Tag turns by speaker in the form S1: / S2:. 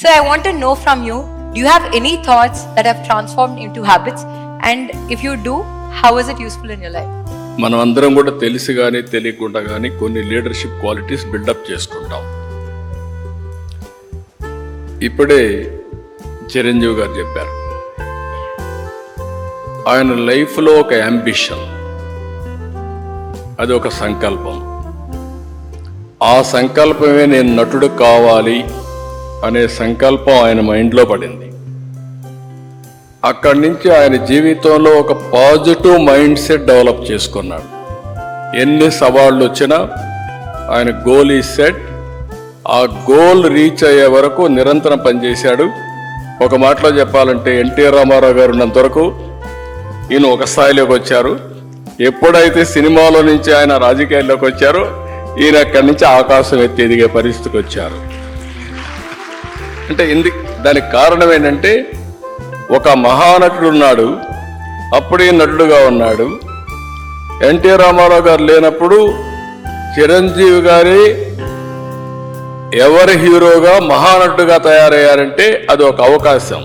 S1: So I want to know from you, do you have any thoughts that have transformed into habits? And if you do, how is it useful in your life?
S2: మనం అందరం కూడా తెలిసి కానీ తెలియకుండా కానీ కొన్ని leadership qualities buildup చేసుకుంటాం. ఇప్పుడే చిరంజీవి గారు చెప్పారు, ఆయన లైఫ్లో ఒక అంబిషన్, అది ఒక సంకల్పం. ఆ సంకల్పమే నేను నటుడు కావాలి అనే సంకల్పం ఆయన మైండ్లో పడింది. అక్కడి నుంచి ఆయన జీవితంలో ఒక పాజిటివ్ మైండ్ సెట్ డెవలప్ చేసుకున్నాడు. ఎన్ని సవాళ్ళు వచ్చినా ఆయన గోల్ ఈ సెట్, ఆ గోల్ రీచ్ అయ్యే వరకు నిరంతరం పనిచేశాడు. ఒక మాటలో చెప్పాలంటే ఎన్టీ రామారావు గారు ఉన్నంత వరకు ఈయన ఒక స్థాయిలోకి వచ్చారు. ఎప్పుడైతే సినిమాలో నుంచి ఆయన రాజకీయాల్లోకి వచ్చారో ఈయన అక్కడి నుంచి ఆకాశం ఎత్తి ఎదిగే పరిస్థితికి వచ్చారు. అంటే దానికి కారణం ఏంటంటే, ఒక మహానటుడు ఉన్నాడు, అప్పుడే నటుడుగా ఉన్నాడు. ఎన్టీ రామారావు గారు లేనప్పుడు చిరంజీవి గారి ఎవరి హీరోగా మహానటుడుగా తయారయ్యారంటే అది ఒక అవకాశం.